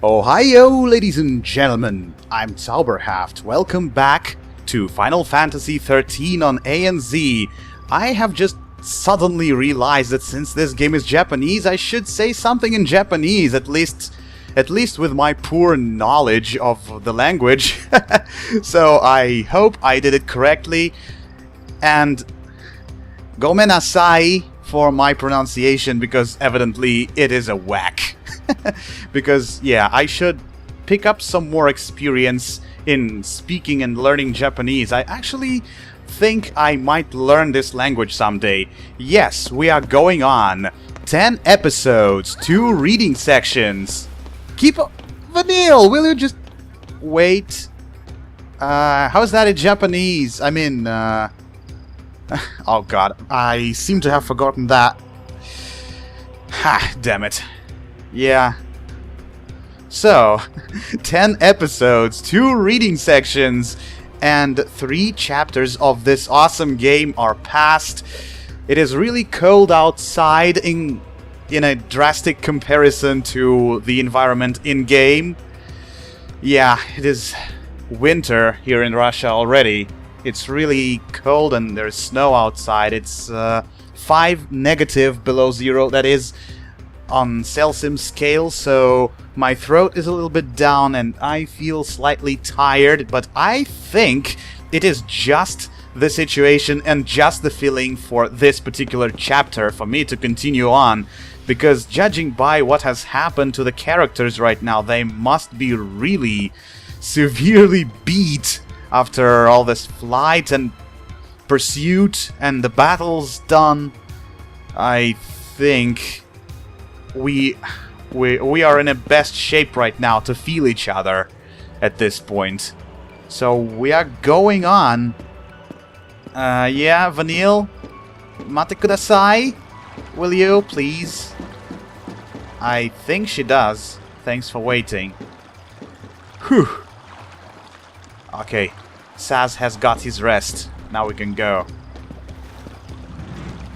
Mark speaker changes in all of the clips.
Speaker 1: Ohio, ladies and gentlemen, I'm Zauberhaft. Welcome back to Final Fantasy XIII on ANZ. I have just suddenly realized that since this game is Japanese, I should say something in Japanese, at least with my poor knowledge of the language. So I hope I did it correctly, and gomenasai for my pronunciation, because evidently it is a whack. Because, yeah, I should pick up some more experience in speaking and learning Japanese. I actually think I might learn this language someday. Yes, we are going on 10 episodes, 2 reading sections. Keep up, Vanille, will you just wait? How's that in Japanese? I mean, oh god, I seem to have forgotten that. Ha, damn it. Yeah. So, 10 episodes, 2 reading sections, and 3 chapters of this awesome game are past. It is really cold outside in a drastic comparison to the environment in-game. Yeah, it is winter here in Russia already. It's really cold and there's snow outside. It's 5 negative below zero, that is on Celsius scale, so my throat is a little bit down and I feel slightly tired, but I think it is just the situation and just the feeling for this particular chapter for me to continue on, because judging by what has happened to the characters right now, they must be really severely beat after all this flight and pursuit and the battles done. I think we are in the best shape right now to feel each other at this point. So we are going on. Yeah, Vanille, mate kudasai? Will you, please? I think she does. Thanks for waiting. Whew. Okay, Saz has got his rest. Now we can go.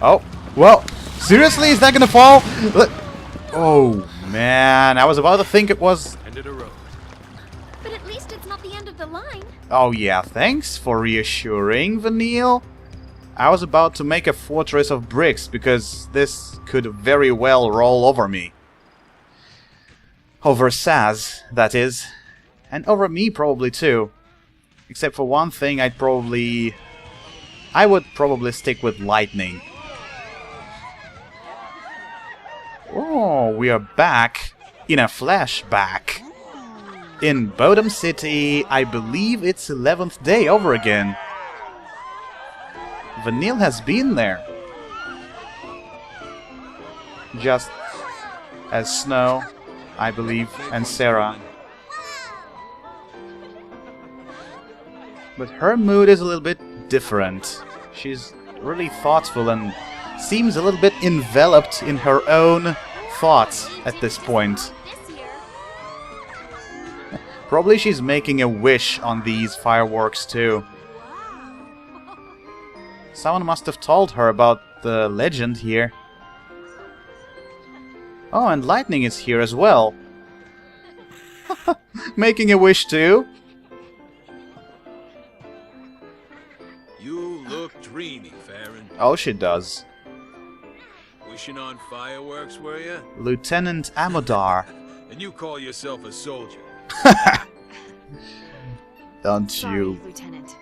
Speaker 1: Oh, well, seriously, is that gonna fall? Oh, man, I was about to think it was...
Speaker 2: End of the road.
Speaker 3: But at least it's not the end of the line.
Speaker 1: Oh yeah, thanks for reassuring, Vanille. I was about to make a fortress of bricks, because this could very well roll over me. Over Saz, that is. And over me probably too. Except for one thing, I would probably stick with lightning. Oh, we are back in a flashback. In Bodom City, I believe it's 11th day over again. Vanille has been there. Just as Snow, I believe, and Sarah. But her mood is a little bit different. She's really thoughtful and seems a little bit enveloped in her own thoughts at this point. Probably she's making a wish on these fireworks too. Someone must have told her about the legend here. Oh, and lightning is here as well. Making a wish too.
Speaker 2: You look dreamy, Farron.
Speaker 1: Oh, she does.
Speaker 2: Wishing on fireworks, were you?
Speaker 1: Lieutenant Amodar.
Speaker 2: And you call yourself a soldier?
Speaker 1: Don't
Speaker 4: Sorry,
Speaker 1: you?
Speaker 4: Lieutenant.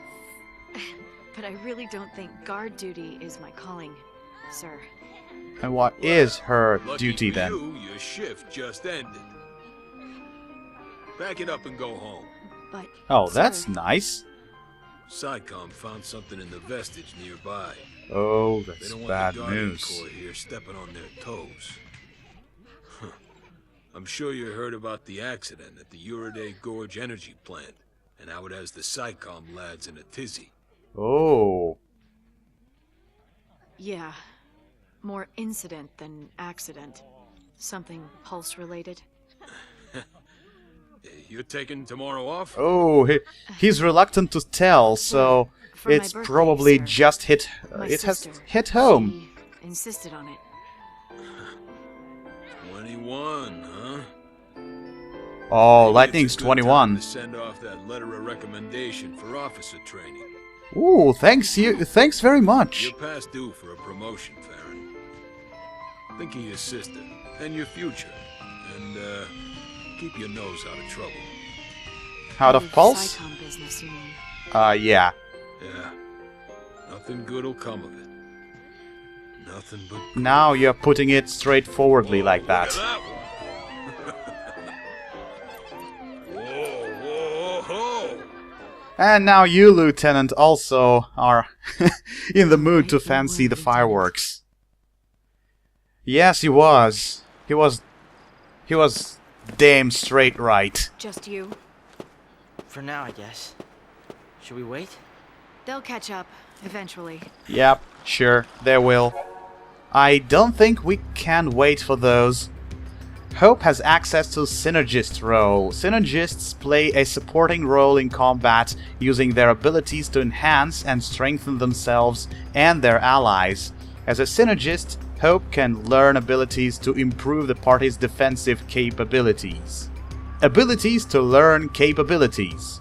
Speaker 4: But I really don't think guard duty is my calling, sir.
Speaker 1: And what is her
Speaker 2: Lucky
Speaker 1: duty
Speaker 2: for
Speaker 1: then?
Speaker 2: you, your shift just ended. Pack it up and go home.
Speaker 4: But
Speaker 1: Oh,
Speaker 4: sir,
Speaker 1: that's nice.
Speaker 2: SciComm found something in the vestige nearby.
Speaker 1: Oh,
Speaker 2: They
Speaker 1: that's
Speaker 2: don't want
Speaker 1: bad
Speaker 2: the Guardian
Speaker 1: news.
Speaker 2: Corps here stepping on their toes. Huh. I'm sure you heard about the accident at the Uriday Gorge energy plant, and how it has the SciComm lads in a tizzy.
Speaker 1: Oh.
Speaker 4: Yeah. More incident than accident. Something pulse-related.
Speaker 2: You're taking tomorrow off?
Speaker 1: Oh, he's reluctant to tell, so
Speaker 4: For my
Speaker 1: it's
Speaker 4: birthday,
Speaker 1: probably
Speaker 4: sir.
Speaker 1: just hit.
Speaker 4: My
Speaker 1: It has
Speaker 4: sister,
Speaker 1: hit home.
Speaker 4: She insisted on it.
Speaker 2: 21, huh?
Speaker 1: Oh,
Speaker 2: Maybe
Speaker 1: Lightning's
Speaker 2: it's a good time
Speaker 1: 21.
Speaker 2: to send off that letter of recommendation for officer training.
Speaker 1: Ooh, thanks very much.
Speaker 2: You're past due for a promotion, Farron. Think of your sister and your future, and keep your nose out of trouble.
Speaker 1: Out of pulse?
Speaker 4: Psycom business, you mean?
Speaker 1: Yeah.
Speaker 2: Yeah, nothing good'll come of it. Nothing but good.
Speaker 1: Now you're putting it straightforwardly like
Speaker 2: Look
Speaker 1: that.
Speaker 2: at that one. Whoa, whoa, whoa!
Speaker 1: And now you, Lieutenant, also are in the mood to fancy the fireworks. Yes, he was. He was damn straight right.
Speaker 4: Just you.
Speaker 5: For now, I guess. Should we wait?
Speaker 4: They'll catch up, eventually.
Speaker 1: Yep, sure, they will. I don't think we can wait for those. Hope has access to Synergist role. Synergists play a supporting role in combat, using their abilities to enhance and strengthen themselves and their allies. As a Synergist, Hope can learn abilities to improve the party's defensive capabilities. Abilities to learn capabilities.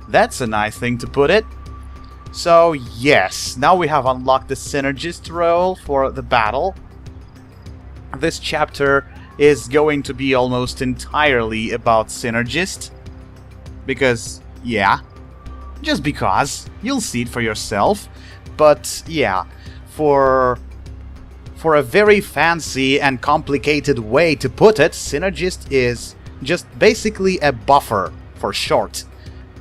Speaker 1: That's a nice thing to put it. So yes, now we have unlocked the Synergist role for the battle. This chapter is going to be almost entirely about Synergist. Because, yeah. Just because. You'll see it for yourself. But, yeah. For a very fancy and complicated way to put it, Synergist is just basically a buffer, for short.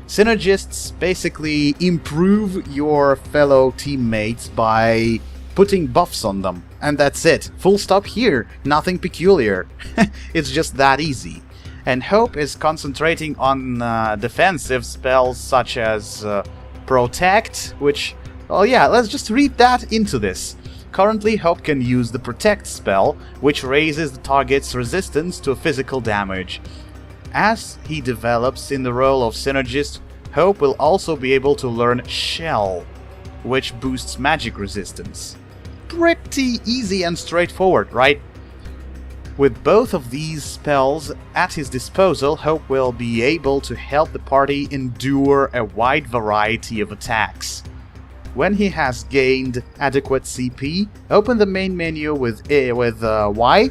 Speaker 1: Synergists basically improve your fellow teammates by putting buffs on them. And that's it. Full stop here. Nothing peculiar. It's just that easy. And Hope is concentrating on defensive spells such as Protect, which... Oh yeah, let's just read that into this. Currently, Hope can use the Protect spell, which raises the target's resistance to physical damage. As he develops in the role of Synergist, Hope will also be able to learn Shell, which boosts magic resistance. Pretty easy and straightforward, right? With both of these spells at his disposal, Hope will be able to help the party endure a wide variety of attacks. When he has gained adequate CP, open the main menu with Y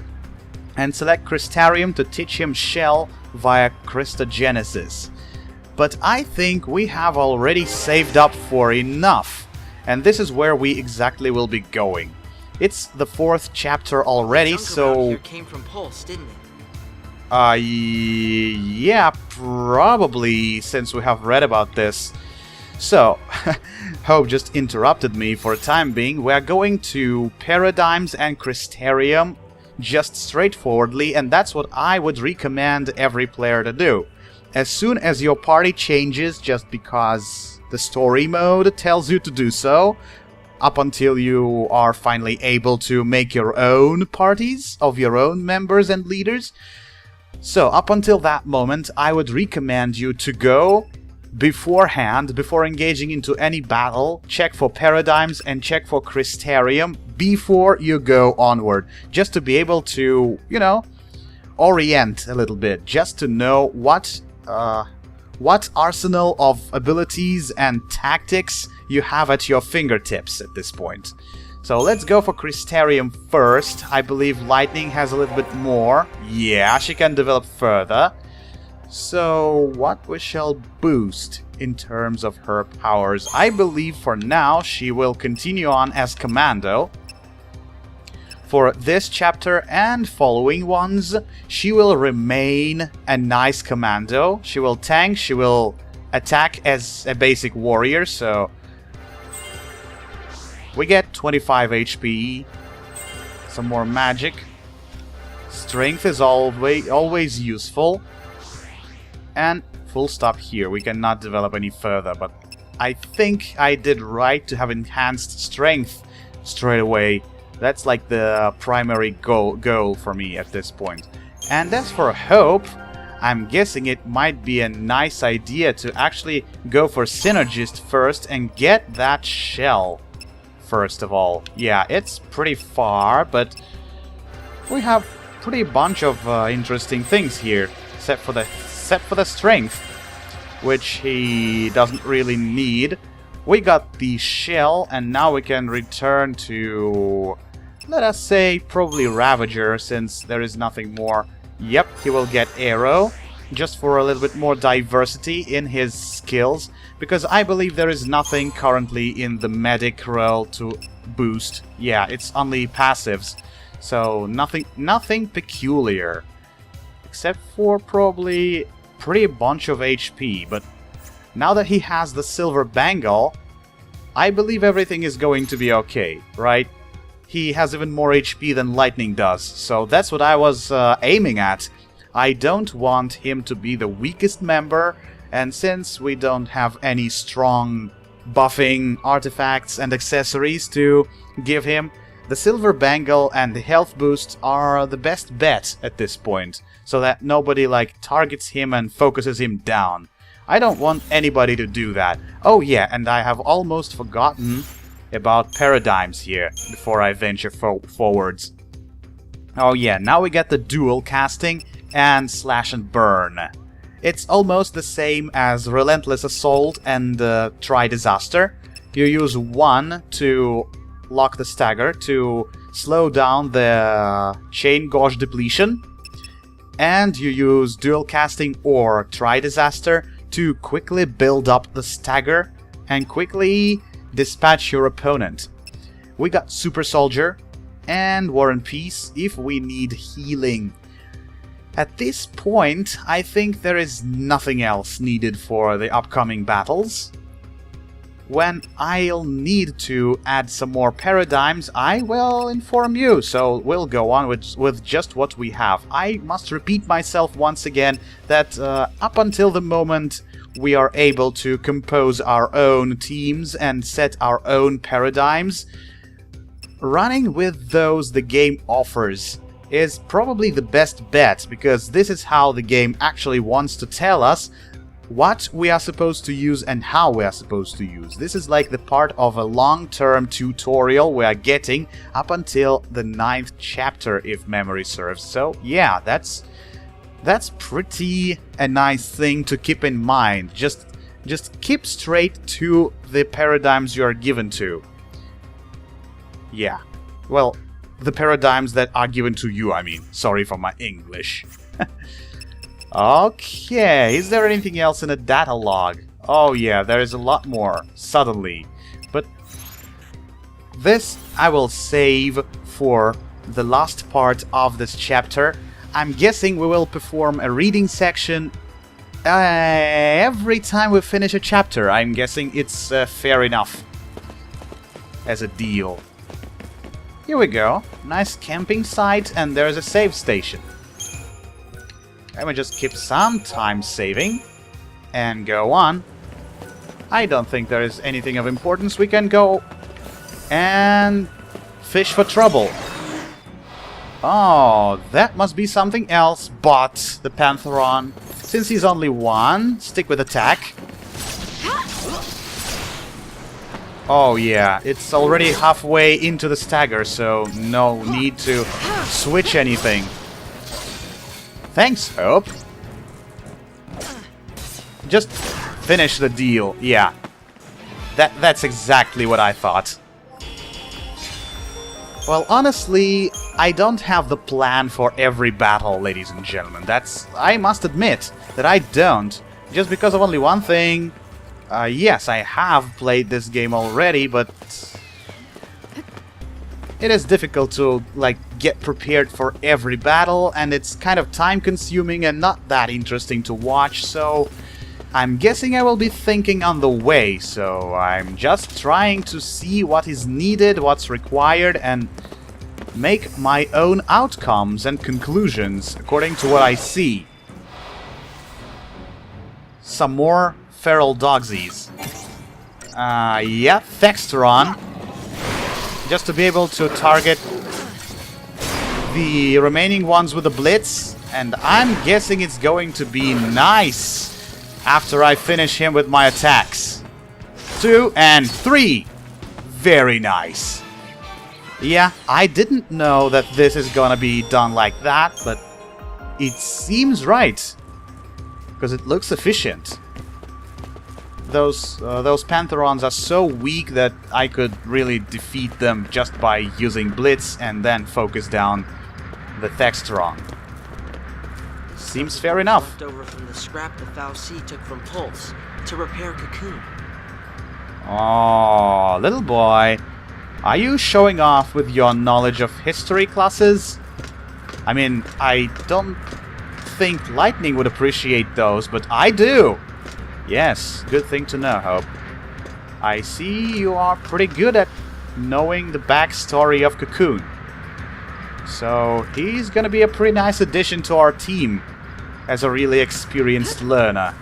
Speaker 1: and select Crystarium to teach him Shell via Crystagenesis. But I think we have already saved up for enough, and this is where we exactly will be going. It's the 4th chapter already,
Speaker 5: Chunk around
Speaker 1: so...
Speaker 5: here came from Pulse, didn't it?
Speaker 1: Yeah, probably, since we have read about this. So, Hope just interrupted me for a time being. We're going to Paradigms and Crystarium just straightforwardly, and that's what I would recommend every player to do. As soon as your party changes, just because the story mode tells you to do so, up until you are finally able to make your own parties of your own members and leaders. So, up until that moment, I would recommend you to go beforehand, before engaging into any battle, check for Paradigms and check for Crystarium before you go onward, just to be able to, you know, orient a little bit, just to know what arsenal of abilities and tactics you have at your fingertips at this point. So let's go for Crystarium first. I believe Lightning has a little bit more. Yeah, she can develop further. So, what we shall boost in terms of her powers? I believe for now she will continue on as Commando. For this chapter and following ones, she will remain a nice Commando. She will tank, she will attack as a basic warrior, so... we get 25 HP, some more magic. Strength is always useful. And full stop here. We cannot develop any further, but I think I did right to have enhanced strength straight away. That's like the primary goal for me at this point. And as for Hope, I'm guessing it might be a nice idea to actually go for Synergist first and get that Shell first of all. Yeah, it's pretty far, but we have pretty bunch of interesting things here, except for the except for the strength, which he doesn't really need. We got the shell, and now we can return to, let us say, probably Ravager, since there is nothing more. Yep, he will get arrow, just for a little bit more diversity in his skills, because I believe there is nothing currently in the medic role to boost. Yeah, it's only passives, so nothing peculiar, except for probably pretty bunch of HP. But now that he has the silver bangle, I believe everything is going to be okay, right? He has even more HP than Lightning does, so that's what I was aiming at. I don't want him to be the weakest member, and since we don't have any strong buffing artifacts and accessories to give him, the silver bangle and the health boost are the best bet at this point, so that nobody targets him and focuses him down. I don't want anybody to do that. Oh yeah, and I have almost forgotten about paradigms here before I venture forwards. Oh yeah, now we get the dual casting and slash and burn. It's almost the same as Relentless Assault and Try Disaster. You use one to lock the stagger to slow down the chain gauge depletion, and you use dual casting or Try Disaster to quickly build up the stagger and quickly dispatch your opponent. We got Super Soldier and War and Peace if we need healing. At this point, I think there is nothing else needed for the upcoming battles. When I'll need to add some more paradigms, I will inform you, so we'll go on with just what we have. I must repeat myself once again that up until the moment we are able to compose our own teams and set our own paradigms, running with those the game offers is probably the best bet, because this is how the game actually wants to tell us what we are supposed to use and how we are supposed to use. This is like the part of a long-term tutorial we are getting up until the 9th chapter, if memory serves. So yeah, that's pretty a nice thing to keep in mind. Just keep straight to the paradigms you are given to. Yeah, well, the paradigms that are given to you, I mean. Sorry for my English. Okay, is there anything else in the data log? Oh yeah, there is a lot more, suddenly. But this I will save for the last part of this chapter. I'm guessing we will perform a reading section every time we finish a chapter. I'm guessing it's fair enough as a deal. Here we go. Nice camping site, and there's a save station. Let me just keep some time saving and go on. I don't think there is anything of importance. We can go and fish for trouble. Oh, that must be something else, but the Pantheron. Since he's only one, stick with attack. Oh yeah, it's already halfway into the stagger, so no need to switch anything. Thanks, Hope. Just finish the deal. Yeah. That's exactly what I thought. Well, honestly, I don't have the plan for every battle, ladies and gentlemen. I must admit that I don't. Just because of only one thing. Yes, I have played this game already, but it is difficult to, get prepared for every battle, and it's kind of time-consuming and not that interesting to watch, so I'm guessing I will be thinking on the way, so I'm just trying to see what is needed, what's required, and make my own outcomes and conclusions according to what I see. Some more feral dogsies. Yeah, Thexteron. Just to be able to target the remaining ones with the Blitz. And I'm guessing it's going to be nice after I finish him with my attacks. 2 and 3. Very nice. Yeah, I didn't know that this is gonna be done like that, but it seems right. because it looks efficient. Those Pantherons are so weak that I could really defeat them just by using Blitz and then focus down the Textron. Seems fair enough.
Speaker 5: Left over from the scrap the Fauci took from Pulse to repair Cocoon.
Speaker 1: Oh, little boy. Are you showing off with your knowledge of history classes? I mean, I don't think Lightning would appreciate those, but I do! Yes, good thing to know, Hope. I see you are pretty good at knowing the backstory of Cocoon. So, he's gonna be a pretty nice addition to our team as a really experienced learner.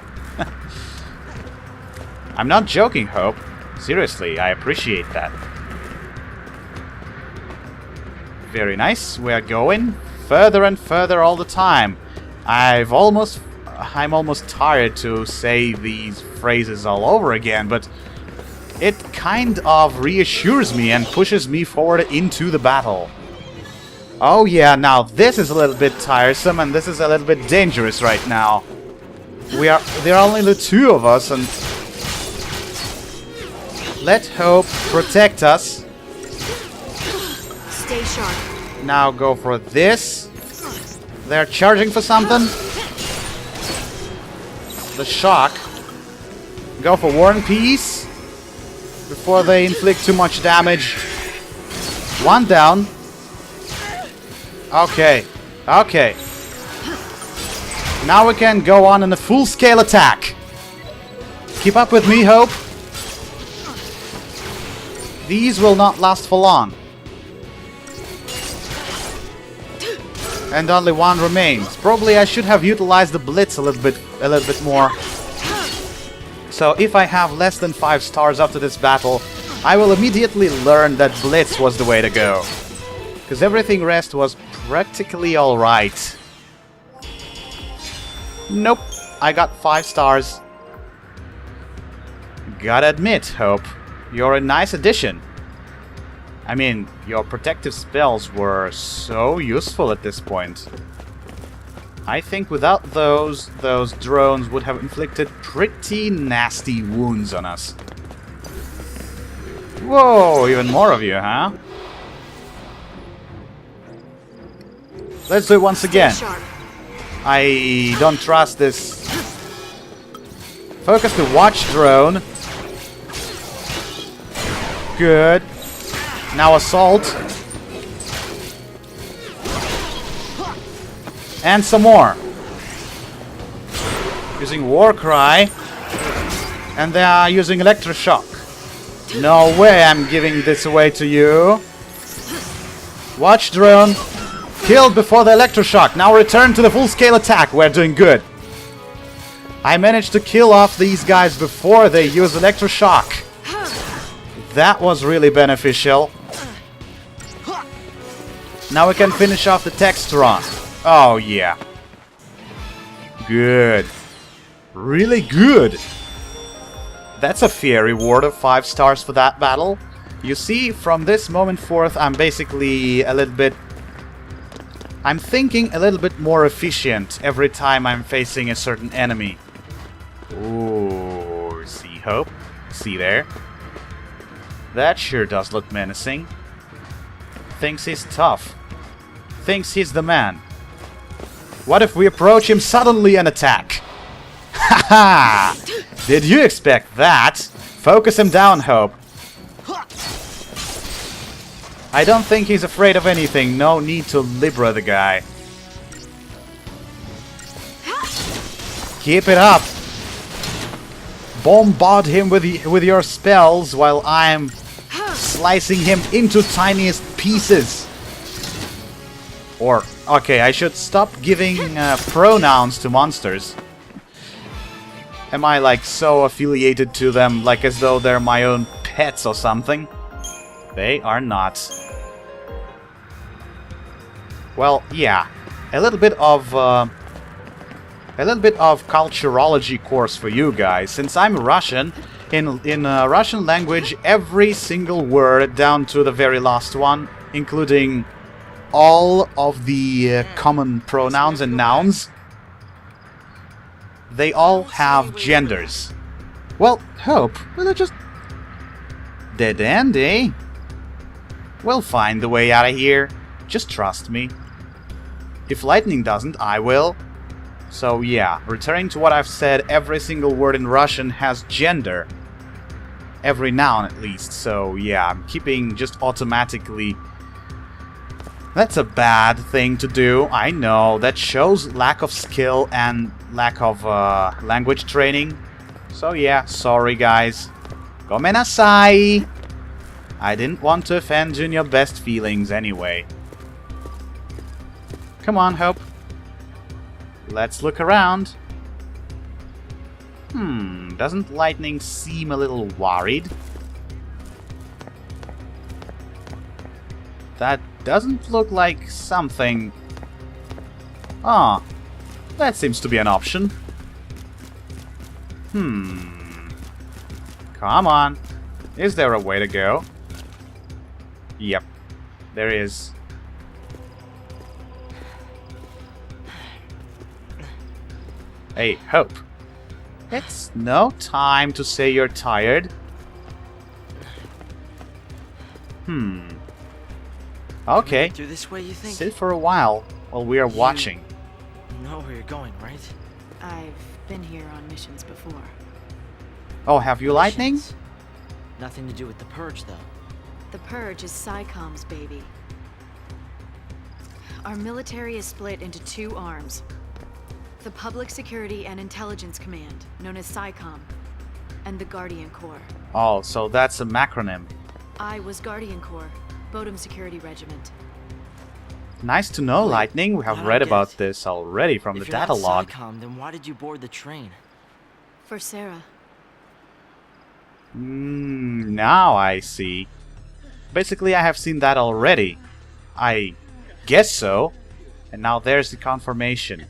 Speaker 1: I'm not joking, Hope. Seriously, I appreciate that. Very nice. We're going further and further all the time. I'm almost tired to say these phrases all over again, but it kind of reassures me and pushes me forward into the battle. Oh yeah, now this is a little bit tiresome and this is a little bit dangerous right now. There are only the two of us, and let Hope protect us.
Speaker 4: Stay sharp.
Speaker 1: Now go for this. They're charging for something. The shock. Go for War and Peace before they inflict too much damage. One down. Okay. Okay. Now we can go on in a full-scale attack. Keep up with me, Hope. These will not last for long. And only one remains. Probably I should have utilized the Blitz a little bit more. So if I have less than 5 stars after this battle, I will immediately learn that Blitz was the way to go. Because everything rest was practically alright. Nope, I got 5 stars. Gotta admit, Hope, you're a nice addition. I mean, your protective spells were so useful at this point. I think without those drones would have inflicted pretty nasty wounds on us. Whoa, even more of you, huh? Let's do it once again. I don't trust this. Focus the watch drone. Good. Now assault. And some more. Using War Cry. And they are using Electroshock. No way I'm giving this away to you. Watch drone. Killed before the Electroshock. Now return to the full-scale attack. We're doing good. I managed to kill off these guys before they use Electroshock. That was really beneficial. Now we can finish off the Textron. Oh yeah. Good. Really good. That's a fair reward of 5 stars for that battle. You see, from this moment forth, I'm basically I'm thinking a little bit more efficient every time I'm facing a certain enemy. Ooh, see Hope? See there? That sure does look menacing. Thinks he's tough. Thinks he's the man. What if we approach him suddenly and attack? Haha! Did you expect that? Focus him down, Hope. I don't think he's afraid of anything. No need to Libra the guy. Keep it up. Bombard him with your spells while I'm slicing him into tiniest pieces. Or, okay, I should stop giving pronouns to monsters. Am I like so affiliated to them, like as though they're my own pets or something? They are not. Well, yeah, a little bit of culturology course for you guys. Since I'm Russian, in Russian language, every single word down to the very last one, including all of the common pronouns and nouns, they all have genders. Well, Hope, will it just... Dead end, eh? We'll find the way out of here. Just trust me. If lightning doesn't, I will. So yeah, returning to what I've said, every single word in Russian has gender. Every noun at least, so yeah, I'm keeping just automatically. That's a bad thing to do, I know. That shows lack of skill and lack of language training. So yeah, sorry guys. Gomenasai! I didn't want to offend you in your best feelings anyway. Come on, Hope. Let's look around. Doesn't Lightning seem a little worried? That doesn't look like something... Ah, that seems to be an option. Come on. Is there a way to go? Yep, there is. Hey, Hope. It's no time to say you're tired. Okay.
Speaker 5: Through this way, you think?
Speaker 1: Sit for a while we are watching.
Speaker 5: You know where you're going, right?
Speaker 4: I've been here on missions before.
Speaker 1: Oh, have you lightning?
Speaker 5: Missions. Nothing to do with the purge, though.
Speaker 4: The Purge is SciComm's baby. Our military is split into two arms. The Public Security and Intelligence Command, known as SciComm, and the Guardian Corps.
Speaker 1: Oh, so that's a macronym.
Speaker 4: I was Guardian Corps, Bodum Security Regiment.
Speaker 1: Nice to know, Lightning. We have
Speaker 5: I
Speaker 1: read
Speaker 5: don't get
Speaker 1: about
Speaker 5: it.
Speaker 1: this already from the
Speaker 5: If you're
Speaker 1: data
Speaker 5: not
Speaker 1: log.
Speaker 5: SciComm, then why did you board the train?
Speaker 4: For Sarah.
Speaker 1: Now I see. Basically, I have seen that already. I guess so. And now there's the confirmation.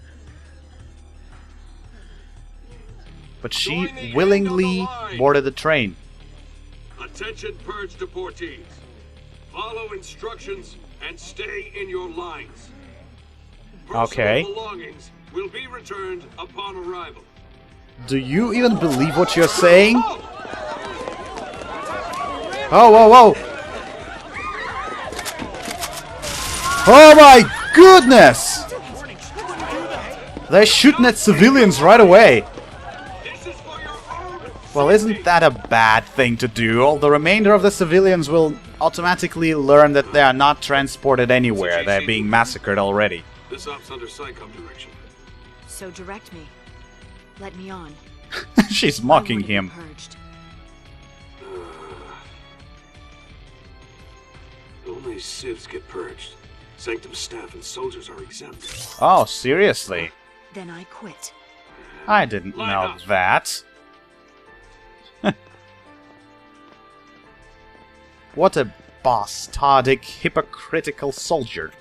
Speaker 1: But she willingly boarded the train.
Speaker 2: Attention Purge deportees. Follow instructions and stay in your lines.
Speaker 1: Okay.
Speaker 2: Personal belongings will be returned upon arrival.
Speaker 1: Do you even believe what you're saying? Oh, whoa, whoa! Oh my goodness! They're shooting at civilians right away. Well, isn't that a bad thing to do? All the remainder of the civilians will automatically learn that they are not transported anywhere. They're being massacred already.
Speaker 2: This op's under SciComm direction.
Speaker 4: So direct me. Let me on.
Speaker 1: She's mocking
Speaker 4: I want to be
Speaker 1: him.
Speaker 4: purged.
Speaker 2: Only civs get purged. Sanctum staff and soldiers are exempt.
Speaker 1: Oh, seriously?
Speaker 4: Then I quit.
Speaker 1: I didn't know that. What a bastardic, hypocritical soldier.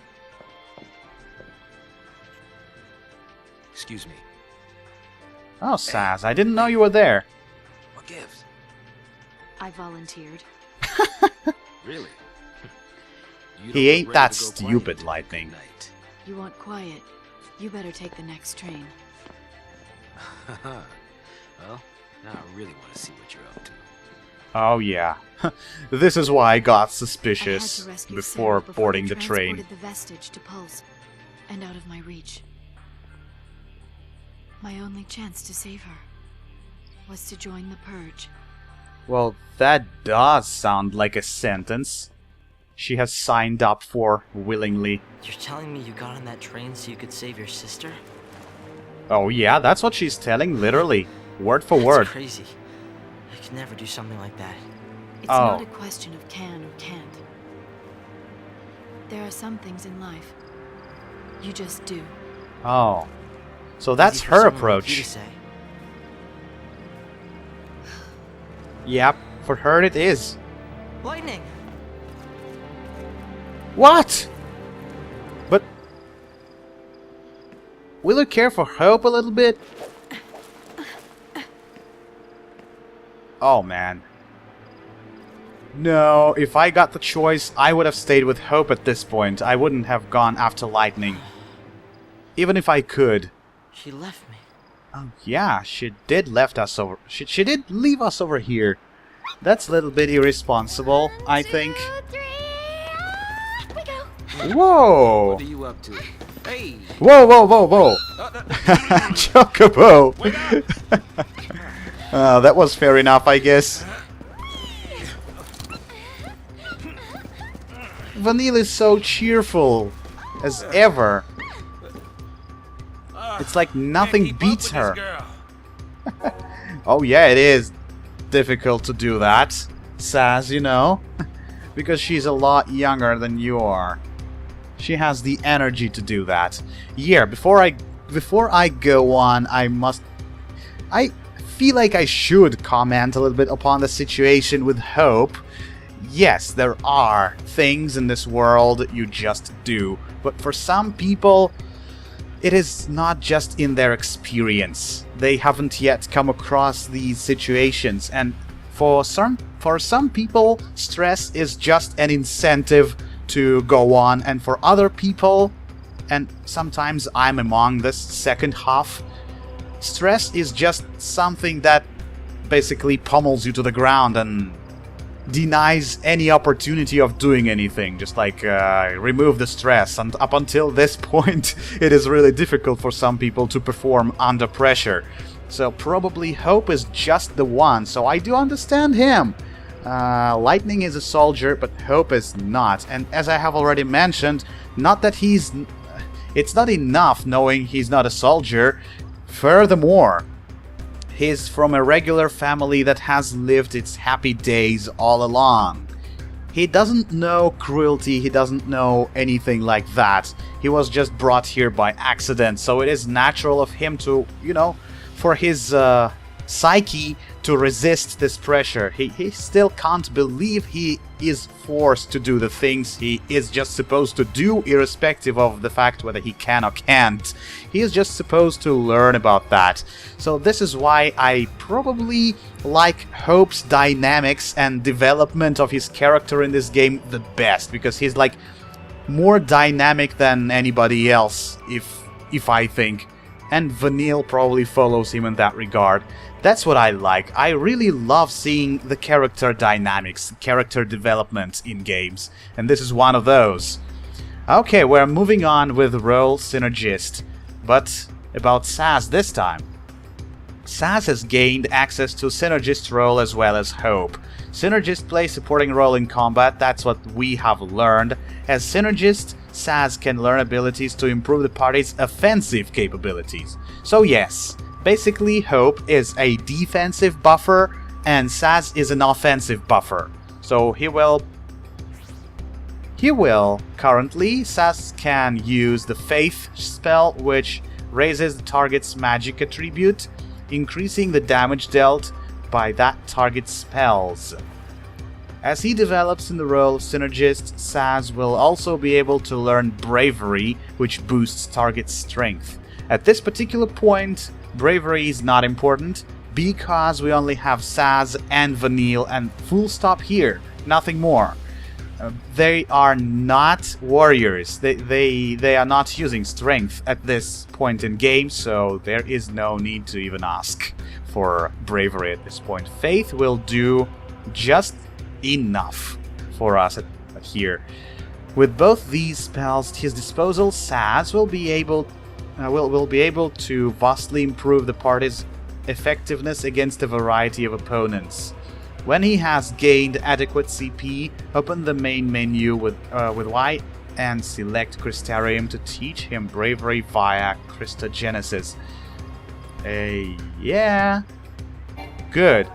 Speaker 6: Excuse me.
Speaker 1: Oh, Saz, I didn't know you were there.
Speaker 6: What gives?
Speaker 4: I volunteered.
Speaker 6: Really? You
Speaker 1: He
Speaker 6: don't
Speaker 1: ain't
Speaker 6: look
Speaker 1: that
Speaker 6: ready to go
Speaker 1: stupid,
Speaker 6: quiet.
Speaker 1: Lightning.
Speaker 6: Good night.
Speaker 4: You want quiet? You better take the next train.
Speaker 6: Well, now I really want to see what you're up to.
Speaker 1: Oh yeah. This is why I got
Speaker 4: I had
Speaker 1: suspicious
Speaker 4: to rescue
Speaker 1: before
Speaker 4: Sarah
Speaker 1: boarding
Speaker 4: they
Speaker 1: the train.
Speaker 4: transported the vestige to Pulse, and out of my reach. My only chance to save her was to join the Purge.
Speaker 1: Well, that does sound like a sentence she has signed up for willingly.
Speaker 5: You're telling me you got on that train so you could save your sister?
Speaker 1: Oh yeah, that's what she's telling, literally. Word for
Speaker 5: That's
Speaker 1: word.
Speaker 5: crazy. I could never do something like that.
Speaker 4: It's
Speaker 1: Oh.
Speaker 4: not a question of can or can't. There are some things in life you just do.
Speaker 1: Oh. So that's
Speaker 5: Easy for
Speaker 1: her
Speaker 5: someone like you
Speaker 1: approach.
Speaker 5: to say.
Speaker 1: Yep, for her it is.
Speaker 5: Lightning!
Speaker 1: What? But... will you care for Hope a little bit? Oh man. No, if I got the choice, I would have stayed with Hope at this point. I wouldn't have gone after Lightning. Even if I could.
Speaker 5: She left me.
Speaker 1: Oh, yeah, she did left us over. She did leave us over here. That's a little bit irresponsible, I think.
Speaker 3: 2, 3, we go.
Speaker 1: Whoa!
Speaker 6: What are you up to? Hey!
Speaker 1: Whoa, whoa, whoa, whoa! Chocobo! That was fair enough, I guess. Vanille is so cheerful as ever. It's like nothing beats her. Oh yeah, it is difficult to do that, Saz, you know, because she's a lot younger than you are. She has the energy to do that. Yeah, before I go on, I feel like I should comment a little bit upon the situation with Hope. Yes, there are things in this world you just do, but for some people, it is not just in their experience. They haven't yet come across these situations, and for some people, stress is just an incentive to go on, and for other people, and sometimes I'm among this second half, stress is just something that basically pummels you to the ground and denies any opportunity of doing anything. Just like remove the stress, and up until this point it is really difficult for some people to perform under pressure. So probably Hope is just the one, so I do understand him. Lightning is a soldier, but Hope is not, and as I have already mentioned, not that it's not enough knowing he's not a soldier. Furthermore, he's from a regular family that has lived its happy days all along. He doesn't know cruelty, he doesn't know anything like that. He was just brought here by accident, so it is natural of him to, you know, for his psyche to resist this pressure. He still can't believe he is forced to do the things he is just supposed to do, irrespective of the fact whether he can or can't. He is just supposed to learn about that. So this is why I probably like Hope's dynamics and development of his character in this game the best, because he's like more dynamic than anybody else, if I think. And Vanille probably follows him in that regard. That's what I like. I really love seeing the character dynamics, character development in games, and this is one of those. Okay, we're moving on with Role Synergist, but about Saz this time. Saz has gained access to Synergist role as well as Hope. Synergist plays supporting role in combat, that's what we have learned. As Synergist, Saz can learn abilities to improve the party's offensive capabilities. So yes, basically Hope is a defensive buffer and Saz is an offensive buffer. So he will currently, Saz can use the Faith spell, which raises the target's magic attribute, increasing the damage dealt by that target's spells. As he develops in the role of Synergist, Saz will also be able to learn Bravery, which boosts target's strength. At this particular point, Bravery is not important, because we only have Saz and Vanille, and full stop here, nothing more. They are not warriors, they are not using strength at this point in game, so there is no need to even ask for Bravery at this point. Faith will do just enough for us here. With both these spells at his disposal, Saz will be able to vastly improve the party's effectiveness against a variety of opponents. When he has gained adequate CP, open the main menu with Y and select Crystarium to teach him Bravery via Christogenesis. Yeah. Good.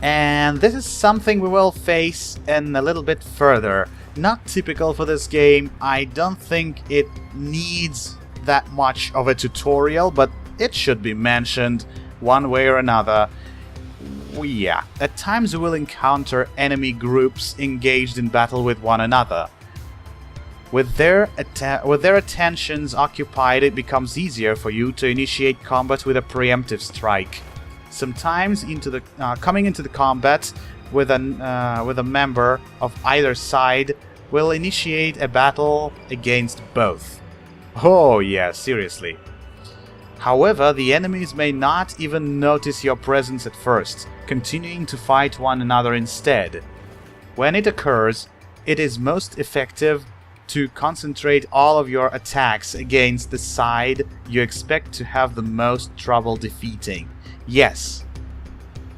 Speaker 1: And this is something we will face in a little bit further. Not typical for this game. I don't think it needs that much of a tutorial, but it should be mentioned one way or another. Yeah, at times we will encounter enemy groups engaged in battle with one another. With their attentions occupied, it becomes easier for you to initiate combat with a preemptive strike. Sometimes coming into the combat with a member of either side will initiate a battle against both. Oh yeah, seriously. However, the enemies may not even notice your presence at first, continuing to fight one another instead. When it occurs, it is most effective to concentrate all of your attacks against the side you expect to have the most trouble defeating. Yes,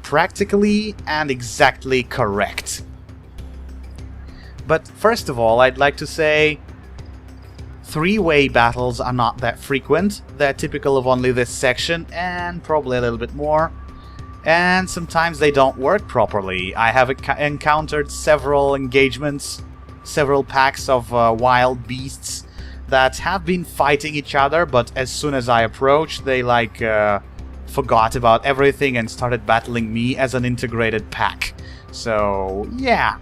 Speaker 1: practically and exactly correct. But first of all, I'd like to say three-way battles are not that frequent. They're typical of only this section and probably a little bit more. And sometimes they don't work properly. I have encountered several engagements, several packs of wild beasts that have been fighting each other, but as soon as I approached, they forgot about everything and started battling me as an integrated pack. So, yeah.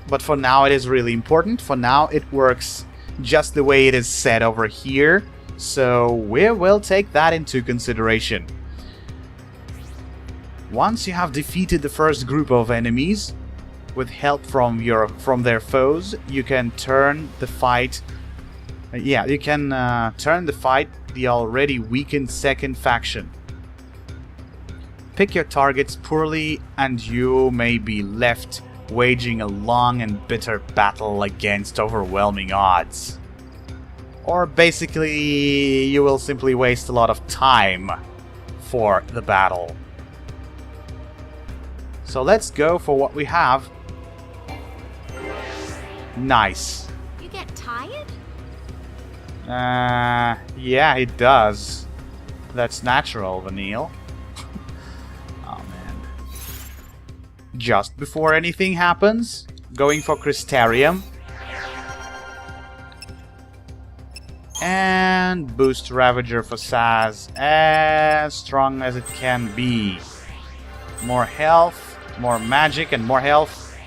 Speaker 1: But for now it is really important. For now it works just the way it is said over here, so we will take that into consideration. Once you have defeated the first group of enemies, with help from their foes, you can turn the fight. Turn the fight the already weakened second faction. Pick your targets poorly, and you may be left waging a long and bitter battle against overwhelming odds. Or basically, you will simply waste a lot of time for the battle. So let's go for what we have. Nice.
Speaker 3: You get tired?
Speaker 1: Yeah, it does. That's natural, Vanille. Oh, man. Just before anything happens, going for Crystarium. And boost Ravager for Saz as strong as it can be. More health, more magic and more health.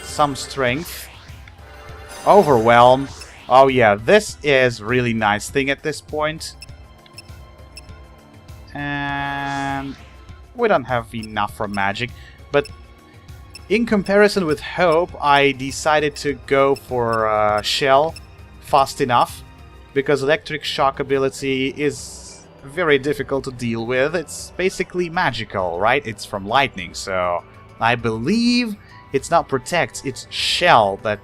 Speaker 1: Some strength. Overwhelm. Oh yeah, this is really nice thing at this point. And we don't have enough for magic, but in comparison with Hope, I decided to go for Shell fast enough, because electric shock ability is very difficult to deal with. It's basically magical, right? It's from lightning, so I believe it's not protect, it's Shell that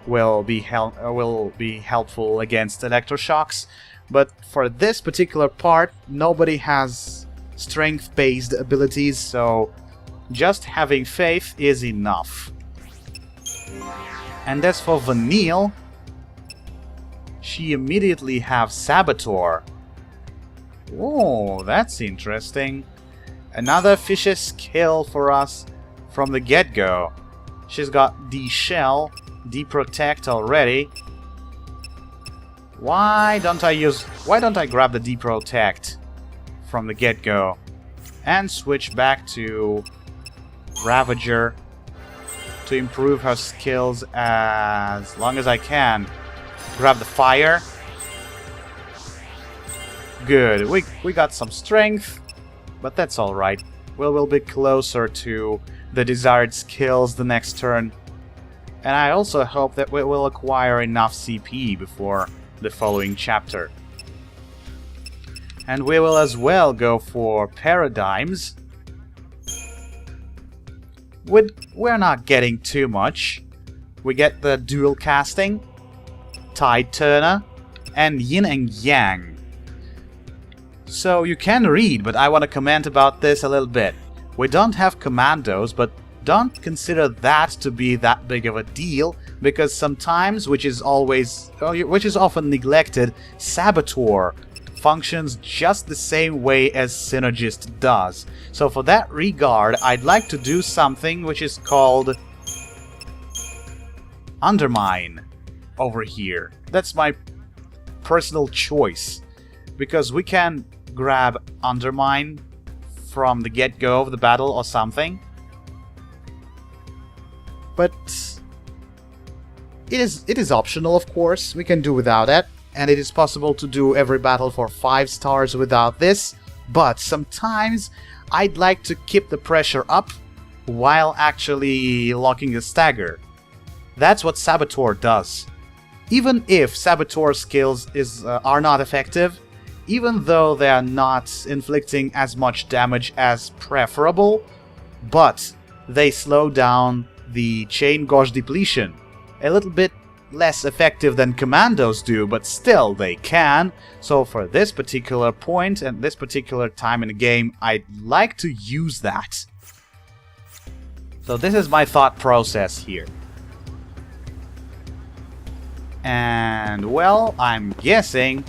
Speaker 1: will be helpful against electroshocks. But for this particular part, nobody has strength-based abilities, so just having faith is enough. And as for Vanille, she immediately have Saboteur. Oh, that's interesting. Another fishy skill for us from the get-go. She's got D-Shell, D-Protect already. Why don't I grab the D-Protect from the get-go and switch back to Ravager to improve her skills as long as I can. Grab the fire. Good. We got some strength, but that's alright. We'll be closer to the desired skills the next turn. And I also hope that we will acquire enough CP before the following chapter. And we will as well go for Paradigms. We're not getting too much. We get the dual casting, Tide Turner, and Yin and Yang. So you can read, but I want to comment about this a little bit. We don't have commandos, but don't consider that to be that big of a deal, because sometimes, which is often neglected, Saboteur functions just the same way as Synergist does. So for that regard, I'd like to do something which is called Undermine over here. That's my personal choice, because we can grab Undermine from the get-go of the battle or something. But it is optional, of course. We can do without it, and it is possible to do every battle for 5 stars without this. But sometimes I'd like to keep the pressure up while actually locking a stagger. That's what Saboteur does. Even if Saboteur skills are not effective, even though they are not inflicting as much damage as preferable, but they slow down the chain gauge depletion. A little bit less effective than commandos do, but still they can. So for this particular point and this particular time in the game, I'd like to use that. So this is my thought process here. And well, I'm guessing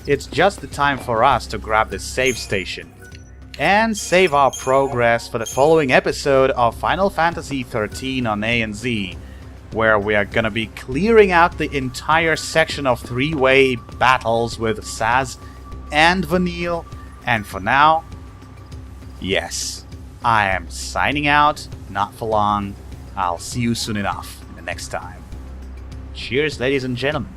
Speaker 1: it's just the time for us to grab the save station and save our progress for the following episode of Final Fantasy XIII on A and Z, where we are gonna be clearing out the entire section of three-way battles with Saz and Vanille. And for now, yes, I am signing out, not for long. I'll see you soon enough in the next time. Cheers, ladies and gentlemen.